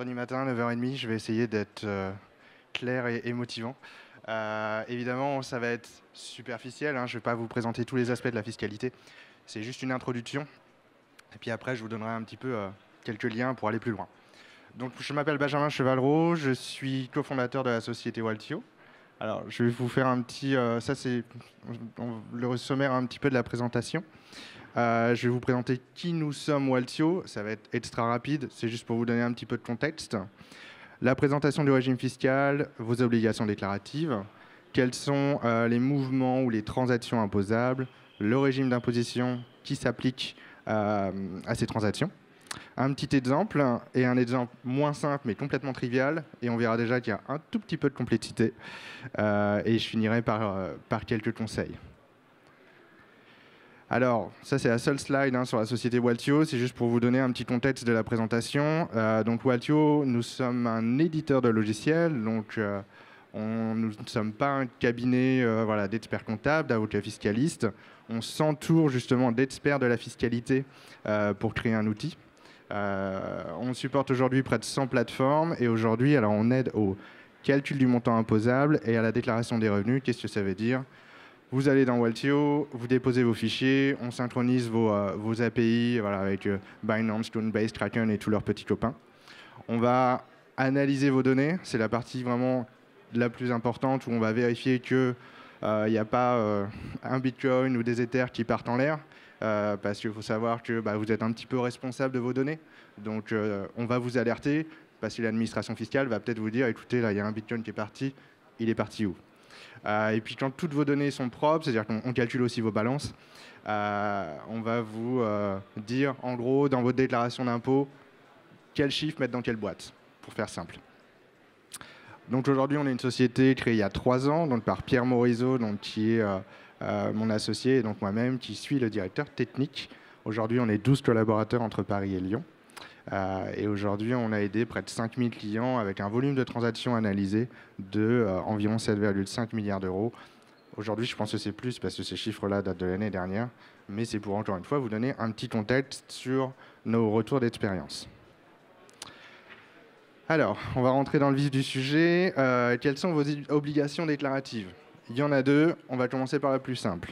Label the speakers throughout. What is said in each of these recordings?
Speaker 1: vendredi matin, 9h30, je vais essayer d'être clair et motivant. Évidemment, ça va être superficiel, hein, je ne vais pas vous présenter tous les aspects de la fiscalité. C'est juste une introduction. Et puis après, je vous donnerai un petit peu quelques liens pour aller plus loin. Donc, je m'appelle Benjamin Chevalreau, je suis cofondateur de la société Waltio. Alors, je vais vous faire un petit... ça, c'est le sommaire un petit peu de la présentation. Je vais vous présenter qui nous sommes Waltio. Ça va être extra rapide, c'est juste pour vous donner un petit peu de contexte. La présentation du régime fiscal, vos obligations déclaratives, quels sont les mouvements ou les transactions imposables, le régime d'imposition qui s'applique à ces transactions. Un petit exemple, et un exemple moins simple mais complètement trivial, et on verra déjà qu'il y a un tout petit peu de complexité, et je finirai par quelques conseils. Alors, ça c'est la seule slide sur la société Waltio, c'est juste pour vous donner un petit contexte de la présentation. Donc Waltio, nous sommes un éditeur de logiciels, donc nous ne sommes pas un cabinet d'experts comptables, d'avocats fiscalistes. On s'entoure justement d'experts de la fiscalité pour créer un outil. On supporte aujourd'hui près de 100 plateformes et aujourd'hui, alors on aide au calcul du montant imposable et à la déclaration des revenus. Qu'est-ce que ça veut dire ? Vous allez dans Waltio, vous déposez vos fichiers, on synchronise vos API avec Binance, Coinbase, Kraken et tous leurs petits copains. On va analyser vos données, c'est la partie vraiment la plus importante où on va vérifier qu'il n'y a pas un Bitcoin ou des Ethers qui partent en l'air. Parce qu'il faut savoir que vous êtes un petit peu responsable de vos données. Donc on va vous alerter parce que l'administration fiscale va peut-être vous dire, écoutez, là il y a un Bitcoin qui est parti, il est parti où ? Et puis quand toutes vos données sont propres, c'est-à-dire qu'on calcule aussi vos balances, on va vous dire en gros dans votre déclaration d'impôt quel chiffre mettre dans quelle boîte, pour faire simple. Donc aujourd'hui on est une société créée il y a 3 ans donc par Pierre Morisot, donc, qui est mon associé et donc moi-même qui suis le directeur technique. Aujourd'hui on est 12 collaborateurs entre Paris et Lyon. Et aujourd'hui, on a aidé près de 5000 clients avec un volume de transactions analysé de environ 7,5 milliards d'euros. Aujourd'hui, je pense que c'est plus parce que ces chiffres-là datent de l'année dernière, mais c'est pour encore une fois vous donner un petit contexte sur nos retours d'expérience. Alors, on va rentrer dans le vif du sujet. Quelles sont vos obligations déclaratives ? Il y en a 2, on va commencer par la plus simple.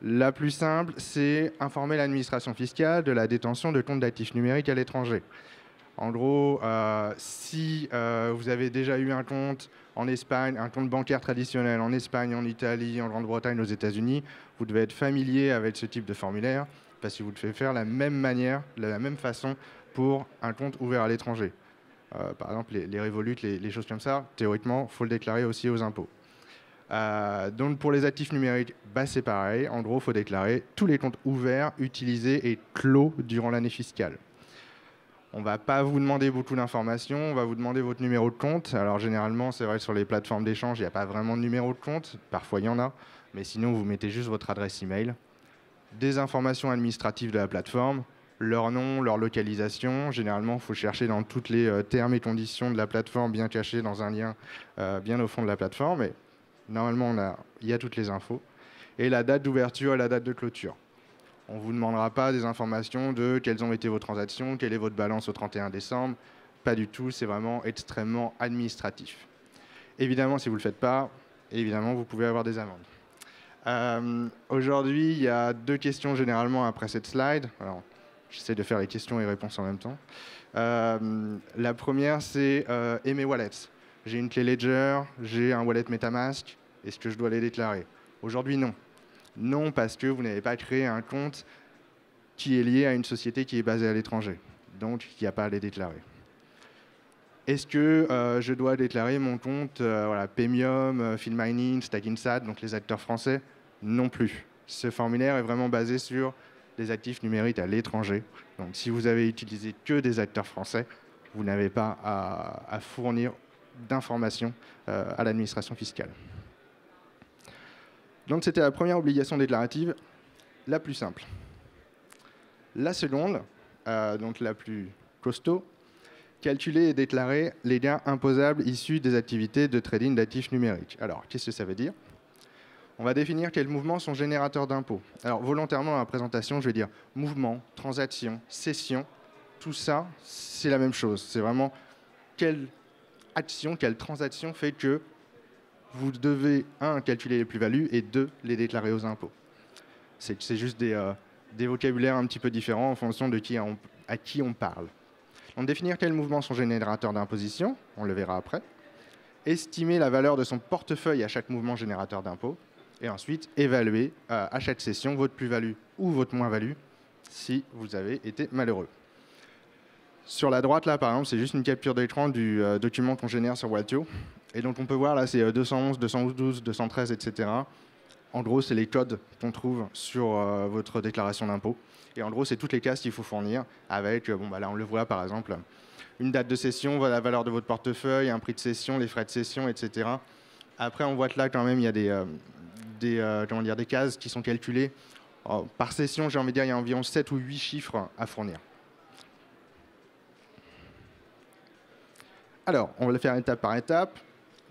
Speaker 1: La plus simple, c'est informer l'administration fiscale de la détention de comptes d'actifs numériques à l'étranger. En gros, si vous avez déjà eu un compte en Espagne, un compte bancaire traditionnel en Espagne, en Italie, en Grande-Bretagne, aux États-Unis, vous devez être familier avec ce type de formulaire parce qu'il vous le fait faire de la même manière, de la même façon pour un compte ouvert à l'étranger. Par exemple, les Revolut, les choses comme ça, théoriquement, il faut le déclarer aussi aux impôts. Donc pour les actifs numériques, c'est pareil. En gros, il faut déclarer tous les comptes ouverts, utilisés et clos durant l'année fiscale. On ne va pas vous demander beaucoup d'informations, on va vous demander votre numéro de compte. Alors généralement, c'est vrai que sur les plateformes d'échange, il n'y a pas vraiment de numéro de compte. Parfois, il y en a. Mais sinon, vous mettez juste votre adresse email. Des informations administratives de la plateforme, leur nom, leur localisation. Généralement, il faut chercher dans toutes les termes et conditions de la plateforme, bien cachés dans un lien bien au fond de la plateforme. Et normalement, il y a toutes les infos. Et la date d'ouverture et la date de clôture. On ne vous demandera pas des informations de quelles ont été vos transactions, quelle est votre balance au 31 décembre. Pas du tout, c'est vraiment extrêmement administratif. Évidemment, si vous ne le faites pas, évidemment, vous pouvez avoir des amendes. Aujourd'hui, il y a 2 questions généralement après cette slide. Alors, j'essaie de faire les questions et réponses en même temps. La première, c'est et mes wallets. J'ai une clé Ledger, j'ai un wallet MetaMask, est-ce que je dois les déclarer ? Aujourd'hui, non. Non, parce que vous n'avez pas créé un compte qui est lié à une société qui est basée à l'étranger. Donc, il n'y a pas à les déclarer. Est-ce que je dois déclarer mon compte Paymium, Filmining, Stackinsat, donc les acteurs français ? Non plus. Ce formulaire est vraiment basé sur des actifs numériques à l'étranger. Donc, si vous avez utilisé que des acteurs français, vous n'avez pas à fournir d'informations à l'administration fiscale. Donc c'était la première obligation déclarative, la plus simple. La seconde, donc la plus costaud, calculer et déclarer les gains imposables issus des activités de trading d'actifs numériques. Alors, qu'est-ce que ça veut dire ? On va définir quels mouvements sont générateurs d'impôts. Alors, volontairement, dans la présentation, je vais dire mouvement, transaction, cession, tout ça, c'est la même chose. C'est vraiment quelle action, quelle transaction fait que vous devez, un, calculer les plus-values et deux, les déclarer aux impôts. C'est juste des vocabulaires un petit peu différents en fonction de à qui on parle. Donc définir quels mouvements sont générateurs d'imposition, on le verra après. Estimer la valeur de son portefeuille à chaque mouvement générateur d'impôt. Et ensuite, évaluer à chaque session votre plus-value ou votre moins-value si vous avez été malheureux. Sur la droite, là, par exemple, c'est juste une capture d'écran du document qu'on génère sur Waltio. Et donc, on peut voir, là, c'est 211, 212, 213, etc. En gros, c'est les codes qu'on trouve sur votre déclaration d'impôt. Et en gros, c'est toutes les cases qu'il faut fournir avec, là, on le voit, par exemple, une date de cession, la valeur de votre portefeuille, un prix de cession, les frais de cession, etc. Après, on voit que là, quand même, il y a des cases qui sont calculées. Par session, j'ai envie de dire, il y a environ 7 ou 8 chiffres à fournir. Alors, on va le faire étape par étape.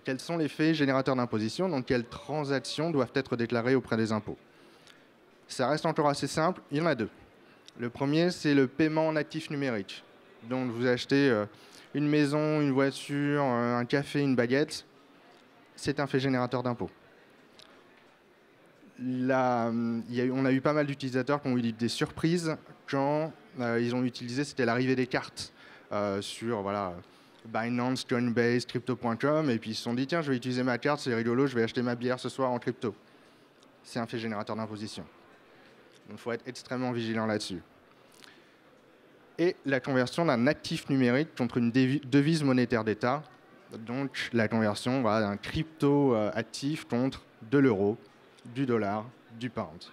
Speaker 1: Quels sont les faits générateurs d'imposition? Donc, quelles transactions doivent être déclarées auprès des impôts? Ça reste encore assez simple. Il y en a deux. Le premier, c'est le paiement en actifs numériques. Donc, vous achetez une maison, une voiture, un café, une baguette. C'est un fait générateur d'impôts. On a eu pas mal d'utilisateurs qui ont eu des surprises quand ils ont utilisé, c'était l'arrivée des cartes sur Binance, Coinbase, Crypto.com, et puis ils se sont dit, tiens, je vais utiliser ma carte, c'est rigolo, je vais acheter ma bière ce soir en crypto. C'est un fait générateur d'imposition. Donc il faut être extrêmement vigilant là-dessus. Et la conversion d'un actif numérique contre une devise monétaire d'État, donc la conversion d'un crypto-actif contre de l'euro, du dollar, du pound.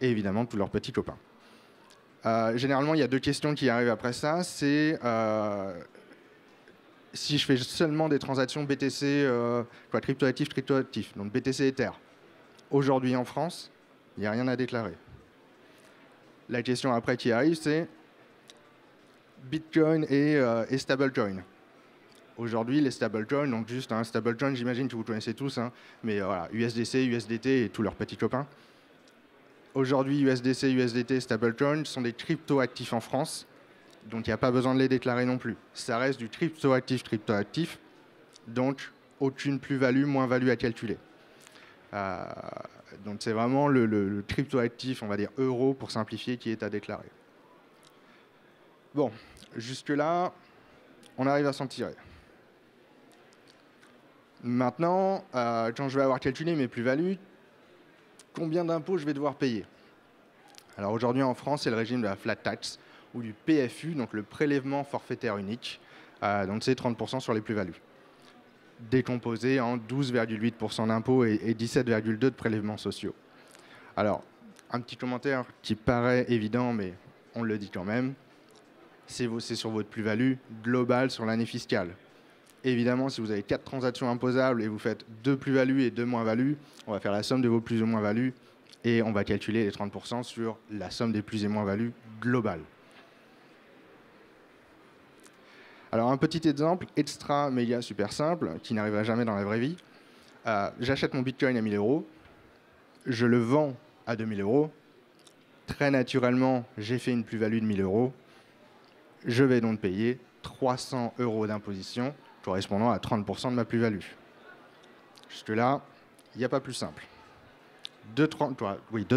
Speaker 1: Et évidemment, tous leurs petits copains. Généralement, il y a deux questions qui arrivent après ça. C'est si je fais seulement des transactions BTC, cryptoactif, donc BTC Ether. Aujourd'hui en France, il n'y a rien à déclarer. La question après qui arrive, c'est Bitcoin et stablecoin. Aujourd'hui, les stablecoins, donc juste un stablecoin, j'imagine que vous connaissez tous, mais voilà, USDC, USDT et tous leurs petits copains. Aujourd'hui, USDC, USDT, stablecoin sont des cryptoactifs en France. Donc, il n'y a pas besoin de les déclarer non plus. Ça reste du cryptoactif, donc aucune plus-value, moins-value à calculer. Donc, c'est vraiment le cryptoactif, on va dire euro pour simplifier, qui est à déclarer. Bon, jusque-là, on arrive à s'en tirer. Maintenant, quand je vais avoir calculé mes plus-values, combien d'impôts je vais devoir payer? Alors aujourd'hui en France, c'est le régime de la flat tax ou du PFU, donc le prélèvement forfaitaire unique. Donc c'est 30% sur les plus-values, décomposé en 12,8% d'impôts et 17,2% de prélèvements sociaux. Alors, un petit commentaire qui paraît évident, mais on le dit quand même, c'est sur votre plus-value globale sur l'année fiscale. Évidemment, si vous avez 4 transactions imposables et vous faites 2 plus-values et 2 moins-values, on va faire la somme de vos plus ou moins-values et on va calculer les 30% sur la somme des plus et moins-values globales. Alors, un petit exemple extra, méga, super simple, qui n'arriverait jamais dans la vraie vie. J'achète mon Bitcoin à 1 000 €, je le vends à 2 000 €. Très naturellement, j'ai fait une plus-value de 1 000 €. Je vais donc payer 300 € d'imposition, correspondant à 30% de ma plus-value. Jusque-là, il n'y a pas plus simple. Deux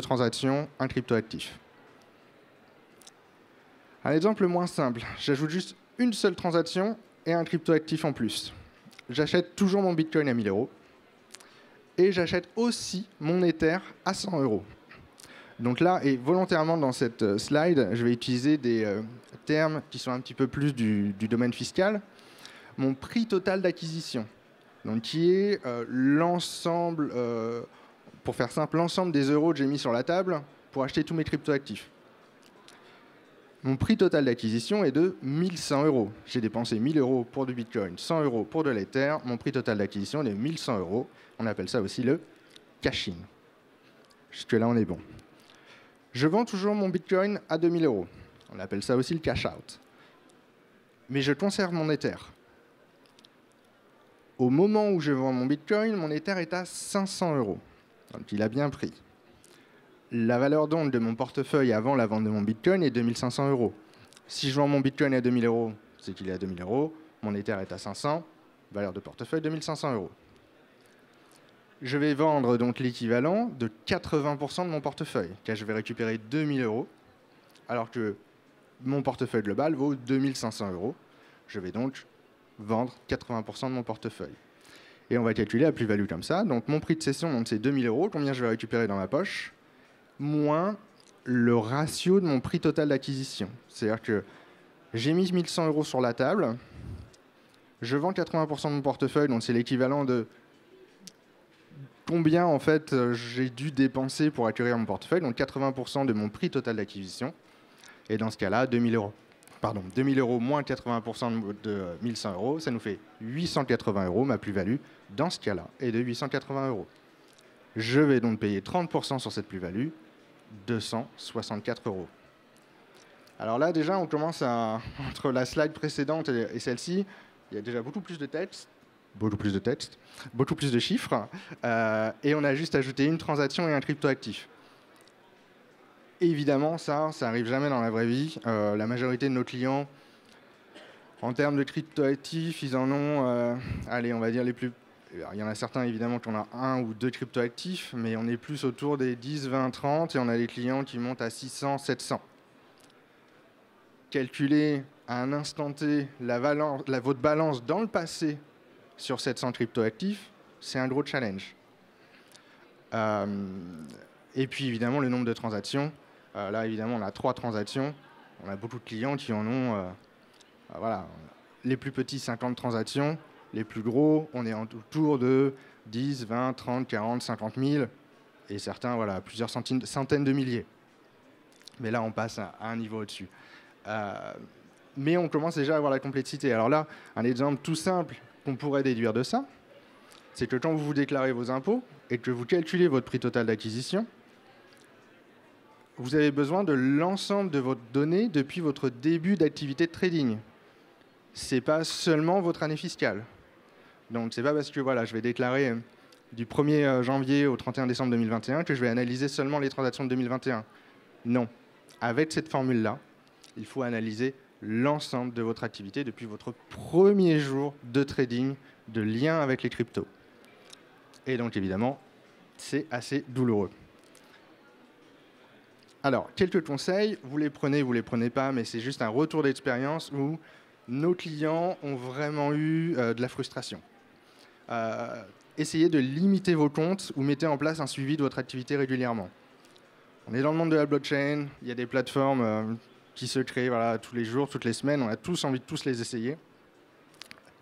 Speaker 1: transactions, un cryptoactif. Un exemple moins simple, j'ajoute juste une seule transaction et un cryptoactif en plus. J'achète toujours mon Bitcoin à 1 000 € et j'achète aussi mon Ether à 100 €. Donc là, et volontairement dans cette slide, je vais utiliser des termes qui sont un petit peu plus du domaine fiscal. Mon prix total d'acquisition, donc qui est l'ensemble, pour faire simple, l'ensemble des euros que j'ai mis sur la table pour acheter tous mes cryptoactifs. Mon prix total d'acquisition est de 1 100 €. J'ai dépensé 1 000 € pour du Bitcoin, 100 € pour de l'Ether. Mon prix total d'acquisition est de 1 100 €. On appelle ça aussi le cash-in. Jusque-là, on est bon. Je vends toujours mon Bitcoin à 2 000 €. On appelle ça aussi le cash-out. Mais je conserve mon Ether. Au moment où je vends mon Bitcoin, mon Ether est à 500 €. Donc il a bien pris. La valeur donc de mon portefeuille avant la vente de mon Bitcoin est 2 500 €. Si je vends mon Bitcoin à 2000 euros, c'est qu'il est à 2000 euros. Mon Ether est à 500, valeur de portefeuille 2500 euros. Je vais vendre donc l'équivalent de 80% de mon portefeuille, car je vais récupérer 2000 euros, alors que mon portefeuille global vaut 2500 euros. Je vais donc vendre 80% de mon portefeuille. Et on va calculer la plus-value comme ça. Donc mon prix de cession, c'est 2000 euros, combien je vais récupérer dans ma poche, moins le ratio de mon prix total d'acquisition. C'est-à-dire que j'ai mis 1100 euros sur la table, je vends 80% de mon portefeuille, donc c'est l'équivalent de combien en fait j'ai dû dépenser pour acquérir mon portefeuille, donc 80% de mon prix total d'acquisition. Et dans ce cas-là, 2000 euros. Pardon, 2000 euros moins 80% de 1100 euros, ça nous fait 880 euros. Ma plus-value, dans ce cas-là, est de 880 euros. Je vais donc payer 30% sur cette plus-value, 264 euros. Alors là, déjà, on commence à... Entre la slide précédente et celle-ci, il y a déjà beaucoup plus de texte, beaucoup plus de chiffres, et on a juste ajouté une transaction et un cryptoactif. Évidemment, ça n'arrive jamais dans la vraie vie. La majorité de nos clients, en termes de cryptoactifs, ils en ont, allez, on va dire les plus... Il y en a certains, évidemment, qui en ont un ou deux cryptoactifs, mais on est plus autour des 10, 20, 30, et on a des clients qui montent à 600, 700. Calculer à un instant T votre balance dans le passé sur 700 cryptoactifs, c'est un gros challenge. Et puis, évidemment, le nombre de transactions. Là, évidemment, on a 3 transactions. On a beaucoup de clients qui en ont, voilà, les plus petits, 50 transactions. Les plus gros, on est autour de 10, 20, 30, 40, 50 000. Et certains, voilà, plusieurs centaines de milliers. Mais là, on passe à un niveau au-dessus. Mais on commence déjà à avoir la complexité. Alors là, un exemple tout simple qu'on pourrait déduire de ça, c'est que quand vous déclarez vos impôts et que vous calculez votre prix total d'acquisition, vous avez besoin de l'ensemble de votre données depuis votre début d'activité de trading. Ce n'est pas seulement votre année fiscale. Donc, ce n'est pas parce que voilà, je vais déclarer du 1er janvier au 31 décembre 2021 que je vais analyser seulement les transactions de 2021. Non. Avec cette formule-là, il faut analyser l'ensemble de votre activité depuis votre premier jour de trading, de lien avec les cryptos. Et donc, évidemment, c'est assez douloureux. Alors, quelques conseils, vous les prenez pas, mais c'est juste un retour d'expérience où nos clients ont vraiment eu de la frustration. Essayez de limiter vos comptes ou mettez en place un suivi de votre activité régulièrement. On est dans le monde de la blockchain, il y a des plateformes qui se créent voilà, tous les jours, toutes les semaines, on a tous envie de tous les essayer.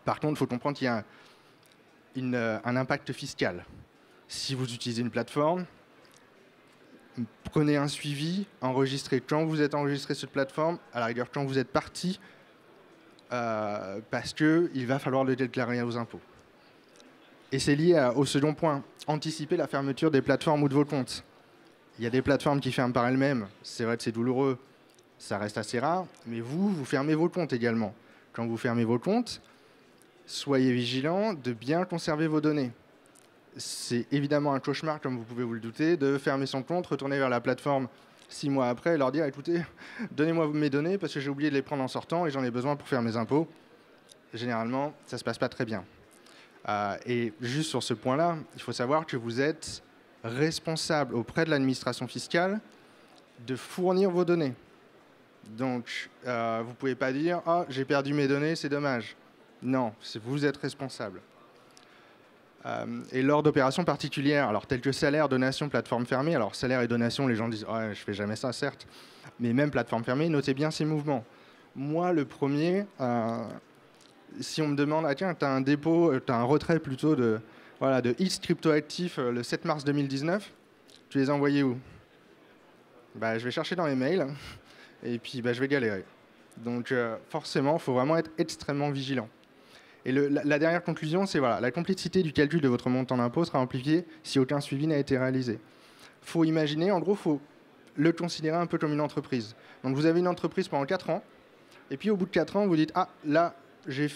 Speaker 1: Par contre, il faut comprendre qu'il y a un impact fiscal. Si vous utilisez une plateforme, prenez un suivi, enregistrez quand vous êtes enregistré sur cette plateforme, à la rigueur quand vous êtes parti, parce qu'il va falloir le déclarer aux impôts. Et c'est lié au second point, anticiper la fermeture des plateformes ou de vos comptes. Il y a des plateformes qui ferment par elles-mêmes, c'est vrai que c'est douloureux, ça reste assez rare, mais vous fermez vos comptes également. Quand vous fermez vos comptes, soyez vigilants de bien conserver vos données. C'est évidemment un cauchemar, comme vous pouvez vous le douter, de fermer son compte, retourner vers la plateforme 6 mois après et leur dire « Écoutez, donnez-moi mes données parce que j'ai oublié de les prendre en sortant et j'en ai besoin pour faire mes impôts. » Généralement, ça ne se passe pas très bien. Et juste sur ce point-là, il faut savoir que vous êtes responsable auprès de l'administration fiscale de fournir vos données. Donc, vous ne pouvez pas dire « Ah, j'ai perdu mes données, c'est dommage. » Non, vous êtes responsable. Et lors d'opérations particulières, alors telles que salaire, donation, plateforme fermée, alors salaire et donation, les gens disent « Ouais, je fais jamais ça, certes. » Mais même plateforme fermée, notez bien ces mouvements. Moi, le premier, si on me demande « Ah tiens, tu as un dépôt, tu as un retrait plutôt de X cryptoactifs le 7 mars 2019, tu les as envoyés où ?» Je vais chercher dans mes mails et puis je vais galérer. Donc forcément, il faut vraiment être extrêmement vigilant. Et la dernière conclusion, c'est voilà, la complexité du calcul de votre montant d'impôt sera amplifiée si aucun suivi n'a été réalisé. Il faut imaginer, en gros, il faut le considérer un peu comme une entreprise. Donc vous avez une entreprise pendant 4 ans, et puis au bout de 4 ans, vous dites « Ah, là, j'ai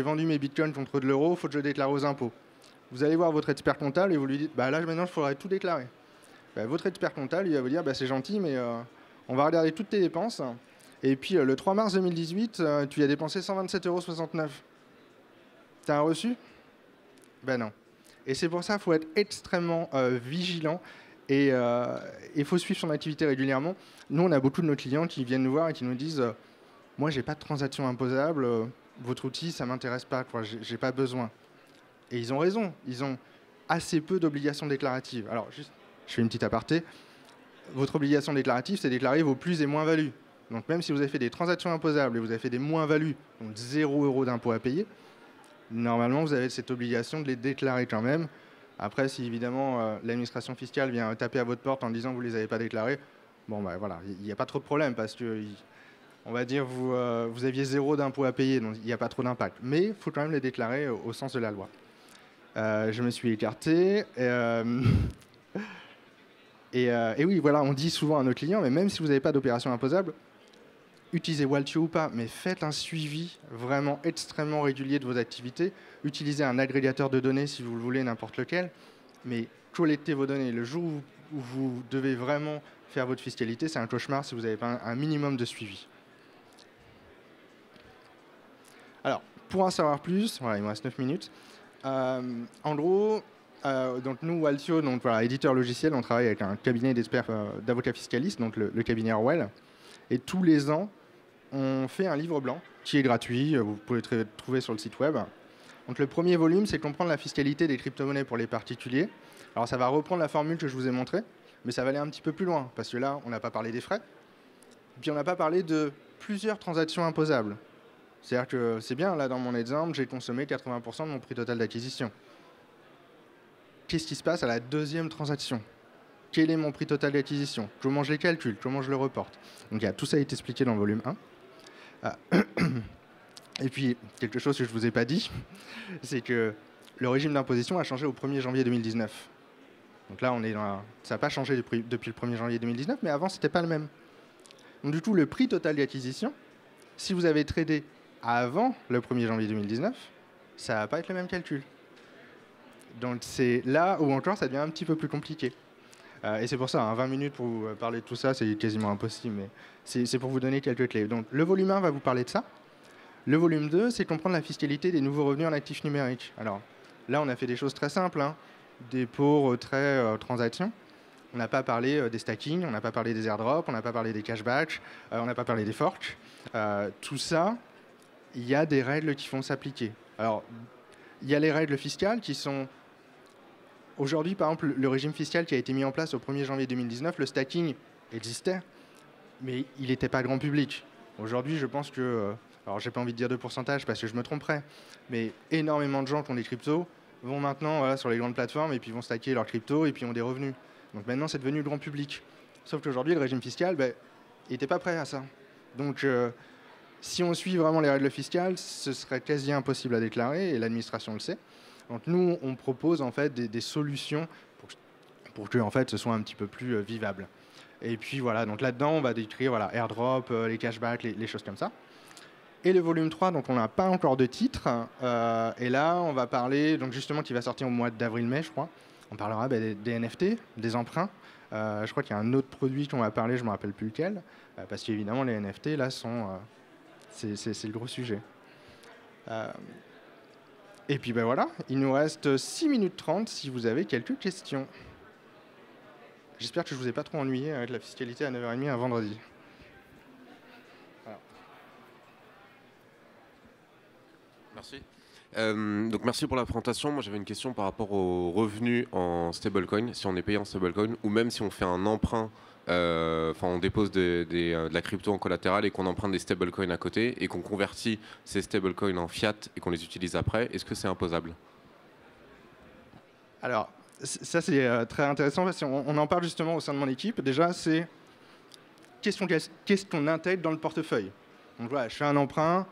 Speaker 1: vendu mes bitcoins contre de l'euro, il faut que je déclare aux impôts. » Vous allez voir votre expert comptable et vous lui dites « Là, maintenant, il faudrait tout déclarer. » Votre expert comptable, il va vous dire « C'est gentil, mais on va regarder toutes tes dépenses, Et puis le 3 mars 2018, tu y as dépensé 127,69 €. T'as un reçu? Ben non. Et c'est pour ça qu'il faut être extrêmement vigilant et il faut suivre son activité régulièrement. Nous, on a beaucoup de nos clients qui viennent nous voir et qui nous disent moi, j'ai pas de transaction imposable, votre outil, ça m'intéresse pas, quoi, j'ai pas besoin. Et ils ont raison, ils ont assez peu d'obligations déclaratives. Alors, juste, je fais une petite aparté. Votre obligation déclarative, c'est déclarer vos plus et moins-values. Donc, même si vous avez fait des transactions imposables et vous avez fait des moins-values, donc 0 € d'impôt à payer, normalement, vous avez cette obligation de les déclarer quand même. Après, si évidemment l'administration fiscale vient taper à votre porte en disant que vous ne les avez pas déclarés, bon, ben voilà, il n'y a pas trop de problème parce que, on va dire, vous aviez 0 d'impôt à payer, donc il n'y a pas trop d'impact. Mais il faut quand même les déclarer au sens de la loi. Je me suis écarté. Et oui, voilà, on dit souvent à nos clients, mais même si vous n'avez pas d'opération imposable, utilisez Waltio ou pas, mais faites un suivi vraiment extrêmement régulier de vos activités. Utilisez un agrégateur de données si vous le voulez, n'importe lequel, mais collectez vos données. Le jour où vous devez vraiment faire votre fiscalité, c'est un cauchemar si vous n'avez pas un minimum de suivi. Alors, pour en savoir plus, voilà, il me reste 9 minutes. En gros, donc nous, Waltio, donc voilà, éditeur logiciel, on travaille avec un cabinet d'experts d'avocats fiscalistes, donc le cabinet Orwell. Et tous les ans, on fait un livre blanc qui est gratuit, vous pouvez le trouver sur le site web. Donc le premier volume, c'est comprendre la fiscalité des crypto-monnaies pour les particuliers. Alors ça va reprendre la formule que je vous ai montrée, mais ça va aller un petit peu plus loin, parce que là, on n'a pas parlé des frais, puis on n'a pas parlé de plusieurs transactions imposables. C'est-à-dire que c'est bien, là dans mon exemple, j'ai consommé 80% de mon prix total d'acquisition. Qu'est-ce qui se passe à la deuxième transaction? Quel est mon prix total d'acquisition? Comment je les calcule? Comment je le reporte? Donc tout ça est expliqué dans le volume 1. Et puis, quelque chose que je ne vous ai pas dit, c'est que le régime d'imposition a changé au 1er janvier 2019. Donc là, ça n'a pas changé depuis le 1er janvier 2019, mais avant, ce n'était pas le même. Donc du coup, le prix total d'acquisition, si vous avez tradé avant le 1er janvier 2019, ça ne va pas être le même calcul. Donc c'est là où encore ça devient un petit peu plus compliqué. Et c'est pour ça, 20 minutes pour vous parler de tout ça, c'est quasiment impossible, mais c'est pour vous donner quelques clés. Donc le volume 1 va vous parler de ça. Le volume 2, c'est comprendre la fiscalité des nouveaux revenus en actifs numériques. Alors là, on a fait des choses très simples, hein. Dépôt, retrait, transaction. On n'a pas parlé des stacking, on n'a pas parlé des airdrops, on n'a pas parlé des cashbacks, on n'a pas parlé des forks. Tout ça, il y a des règles qui vont s'appliquer. Alors, il y a les règles fiscales qui sont... Aujourd'hui, par exemple, le régime fiscal qui a été mis en place au 1er janvier 2019, le stacking existait, mais il n'était pas grand public. Aujourd'hui, je pense que... alors, j'ai pas envie de dire de pourcentage parce que je me tromperais, mais énormément de gens qui ont des cryptos vont maintenant sur les grandes plateformes et puis vont stacker leurs cryptos et puis ont des revenus. Donc maintenant, c'est devenu le grand public. Sauf qu'aujourd'hui, le régime fiscal, il n'était pas prêt à ça. Donc, si on suit vraiment les règles fiscales, ce serait quasi impossible à déclarer et l'administration le sait. Donc nous, on propose en fait des solutions pour que en fait, ce soit un petit peu plus vivable. Et puis voilà, donc là-dedans, on va décrire voilà, airdrop, les cashbacks, les choses comme ça. Et le volume 3, donc on n'a pas encore de titre. Et là, on va parler, donc justement, qui va sortir au mois d'avril-mai, je crois. On parlera des NFT, des emprunts. Je crois qu'il y a un autre produit qu'on va parler, je ne me rappelle plus lequel. Parce qu'évidemment, les NFT, là, c'est le gros sujet. Et puis voilà, il nous reste 6 minutes 30 si vous avez quelques questions. J'espère que je ne vous ai pas trop ennuyé avec la fiscalité à 9h30 un vendredi. Voilà.
Speaker 2: Merci. Donc merci pour la présentation. Moi j'avais une question par rapport aux revenus en stablecoin, si on est payé en stablecoin, ou même si on fait un emprunt, on dépose de la crypto en collatéral et qu'on emprunte des stablecoins à côté et qu'on convertit ces stablecoins en fiat et qu'on les utilise après, est-ce que c'est imposable?
Speaker 1: Alors, ça c'est très intéressant parce qu'on en parle justement au sein de mon équipe. Déjà, c'est qu'est-ce qu'on intègre dans le portefeuille. Donc voilà, je fais un emprunt,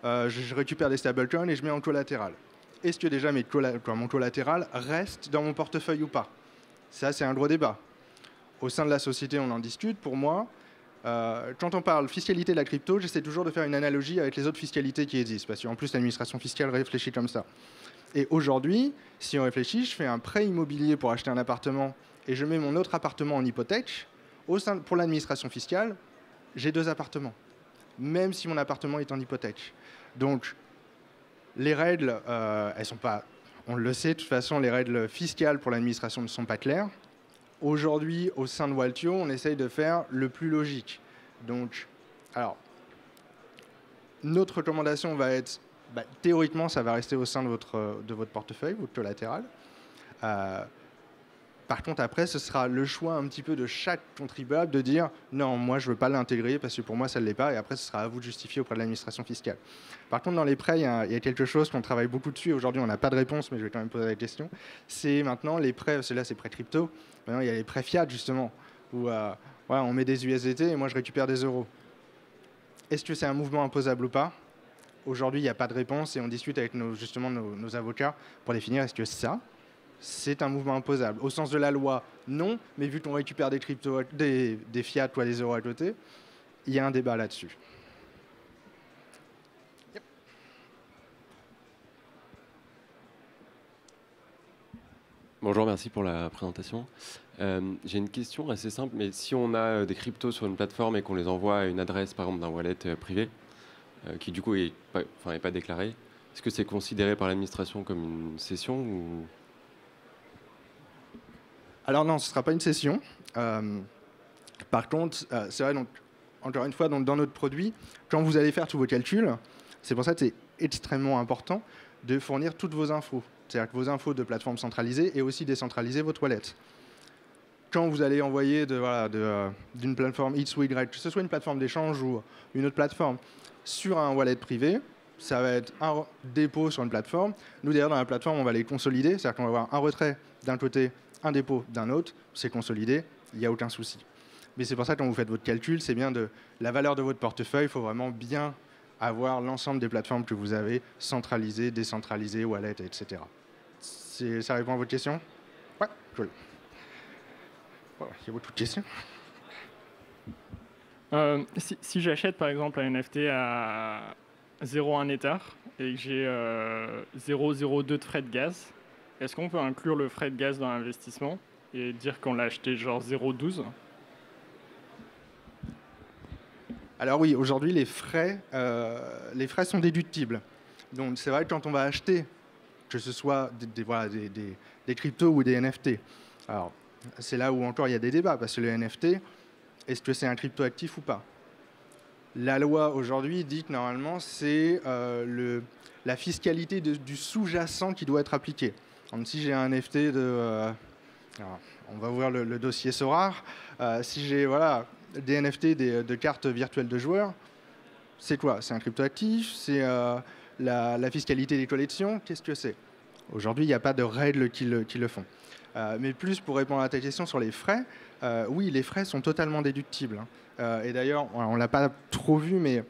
Speaker 1: je récupère des stablecoins et je mets en collatéral. Est-ce que déjà mon collatéral reste dans mon portefeuille ou pas? Ça, c'est un gros débat. Au sein de la société, on en discute. Pour moi, quand on parle fiscalité de la crypto, j'essaie toujours de faire une analogie avec les autres fiscalités qui existent, parce qu'en plus, l'administration fiscale réfléchit comme ça. Et aujourd'hui, si on réfléchit, je fais un prêt immobilier pour acheter un appartement et je mets mon autre appartement en hypothèque. Pour l'administration fiscale, j'ai 2 appartements. même si mon appartement est en hypothèque. Donc, les règles, elles sont pas, on le sait, de toute façon, les règles fiscales pour l'administration ne sont pas claires. Aujourd'hui, au sein de Waltio, on essaye de faire le plus logique. Donc, alors, notre recommandation va être, théoriquement, ça va rester au sein de votre portefeuille, votre collatéral. Par contre, après, ce sera le choix un petit peu de chaque contribuable de dire non, moi, je ne veux pas l'intégrer parce que pour moi, ça ne l'est pas. Et après, ce sera à vous de justifier auprès de l'administration fiscale. Par contre, dans les prêts, il y a quelque chose qu'on travaille beaucoup dessus. Aujourd'hui, on n'a pas de réponse, mais je vais quand même poser la question. C'est maintenant les prêts, ceux-là, c'est prêts crypto. Maintenant, il y a les prêts fiat, justement, où on met des USDT et moi, je récupère des euros. Est-ce que c'est un mouvement imposable ou pas? Aujourd'hui, il n'y a pas de réponse et on discute avec nos avocats pour définir est-ce que ça, c'est un mouvement imposable. Au sens de la loi, non, mais vu qu'on récupère des cryptos, des fiat ou des euros à côté, il y a un débat là-dessus. Yep.
Speaker 3: Bonjour, merci pour la présentation. J'ai une question assez simple, mais si on a des cryptos sur une plateforme et qu'on les envoie à une adresse, par exemple, d'un wallet privé, qui du coup n'est pas déclaré, est-ce que c'est considéré par l'administration comme une cession ou...
Speaker 1: Alors non, ce ne sera pas une cession. Par contre, c'est vrai, donc, encore une fois, donc, dans notre produit, quand vous allez faire tous vos calculs, c'est pour ça que c'est extrêmement important de fournir toutes vos infos. C'est-à-dire que vos infos de plateforme centralisée et aussi décentraliser votre wallet. Quand vous allez envoyer d'une plateforme X ou Y, que ce soit une plateforme d'échange ou une autre plateforme, sur un wallet privé, ça va être un dépôt sur une plateforme. Nous, derrière, dans la plateforme, on va les consolider. C'est-à-dire qu'on va avoir un retrait d'un côté, un dépôt d'un autre, c'est consolidé, il n'y a aucun souci. Mais c'est pour ça que quand vous faites votre calcul, c'est bien de la valeur de votre portefeuille, il faut vraiment bien avoir l'ensemble des plateformes que vous avez, centralisées, décentralisées, wallet, etc. Ça répond à votre question? Ouais, cool. Voilà, il y a beaucoup de questions.
Speaker 4: Si j'achète par exemple un NFT à 0,1 Ether et que j'ai 0,02 de frais de gaz, est-ce qu'on peut inclure le frais de gaz dans l'investissement et dire qu'on l'a acheté genre 0,12?
Speaker 1: Alors oui, aujourd'hui, les frais sont déductibles. Donc c'est vrai que quand on va acheter, que ce soit des cryptos ou des NFT, alors c'est là où encore il y a des débats, parce que le NFT, est-ce que c'est un crypto-actif ou pas? La loi aujourd'hui dit que normalement, c'est la fiscalité du sous-jacent qui doit être appliquée. Donc, si j'ai un NFT on va ouvrir le dossier Sorare. Si j'ai des NFT de cartes virtuelles de joueurs, c'est quoi? C'est un cryptoactif? C'est la fiscalité des collections? Qu'est-ce que c'est? Aujourd'hui, il n'y a pas de règles qui le font. Mais plus pour répondre à ta question sur les frais, oui, les frais sont totalement déductibles. Et d'ailleurs, on ne l'a pas trop vu, mais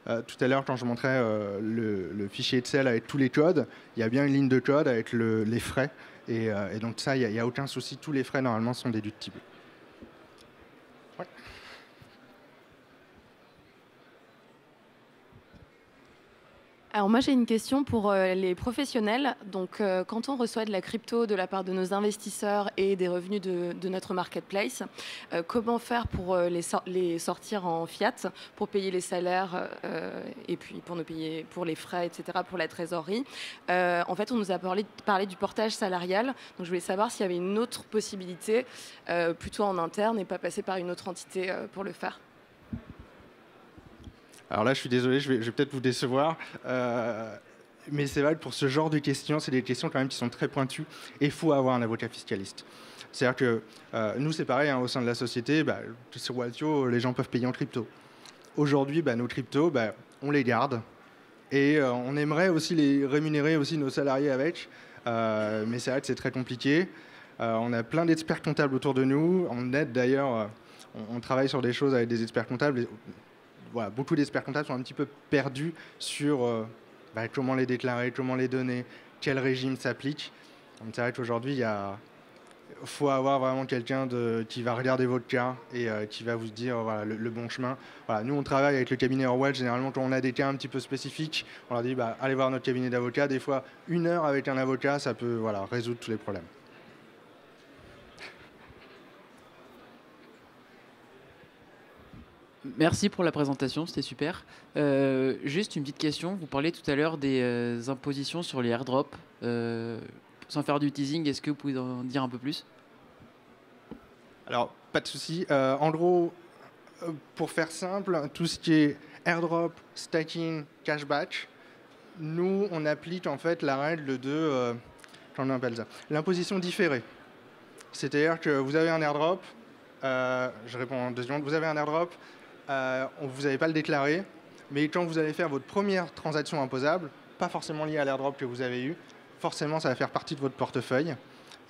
Speaker 1: tout à l'heure, quand je montrais le fichier Excel avec tous les codes, il y a bien une ligne de code avec les frais. Et donc ça, il n'y a aucun souci. Tous les frais, normalement, sont déductibles. Ouais.
Speaker 5: Alors moi j'ai une question pour les professionnels. Donc quand on reçoit de la crypto de la part de nos investisseurs et des revenus de notre marketplace, comment faire pour les sortir en fiat, pour payer les salaires et puis pour nous payer pour les frais, etc., pour la trésorerie. En fait on nous a parlé du portage salarial. Donc je voulais savoir s'il y avait une autre possibilité, plutôt en interne et pas passer par une autre entité pour le faire.
Speaker 1: Alors là, je suis désolé, je vais peut-être vous décevoir. Mais c'est vrai que pour ce genre de questions, c'est des questions quand même qui sont très pointues. Et il faut avoir un avocat fiscaliste. C'est-à-dire que nous, c'est pareil, au sein de la société, sur Waltio, les gens peuvent payer en crypto. Aujourd'hui, nos cryptos, on les garde. Et on aimerait aussi les rémunérer aussi nos salariés avec. Mais c'est vrai que c'est très compliqué. On a plein d'experts comptables autour de nous. On aide d'ailleurs, on travaille sur des choses avec des experts comptables. Voilà, beaucoup d'experts comptables sont un petit peu perdus sur comment les déclarer, comment les donner, quel régime s'applique. C'est vrai qu'aujourd'hui, il faut avoir vraiment quelqu'un qui va regarder votre cas et qui va vous dire le bon chemin. Voilà, nous, on travaille avec le cabinet Orwell. Généralement, quand on a des cas un petit peu spécifiques, on leur dit allez voir notre cabinet d'avocat. Des fois, 1 heure avec un avocat, ça peut résoudre tous les problèmes.
Speaker 6: Merci pour la présentation, c'était super. Juste une petite question, vous parliez tout à l'heure des impositions sur les airdrops. Sans faire du teasing, est-ce que vous pouvez en dire un peu plus?
Speaker 1: Alors, pas de souci. En gros, pour faire simple, tout ce qui est airdrop, stacking, cash batch, nous, on applique en fait la règle de, comment on appelle ça, l'imposition différée. C'est-à-dire que vous avez un airdrop, je réponds en 2 secondes, vous avez un airdrop, vous n'avez pas le déclaré, mais quand vous allez faire votre première transaction imposable, pas forcément liée à l'airdrop que vous avez eu, forcément ça va faire partie de votre portefeuille.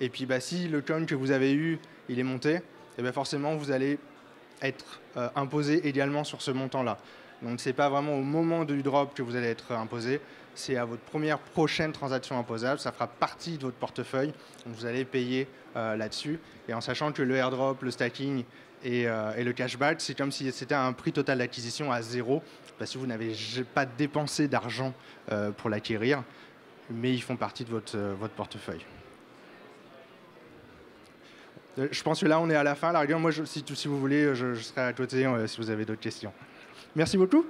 Speaker 1: Et puis si le coin que vous avez eu, il est monté, et bien forcément vous allez être imposé également sur ce montant-là. Donc ce n'est pas vraiment au moment du drop que vous allez être imposé, c'est à votre première prochaine transaction imposable, ça fera partie de votre portefeuille, donc vous allez payer là-dessus. Et en sachant que le airdrop, le stacking et le cashback, c'est comme si c'était un prix total d'acquisition à 0, parce que vous n'avez pas dépensé d'argent pour l'acquérir, mais ils font partie de votre portefeuille. Je pense que là, on est à la fin. À la rigueur, moi, si vous voulez, je serai à côté si vous avez d'autres questions. Merci beaucoup.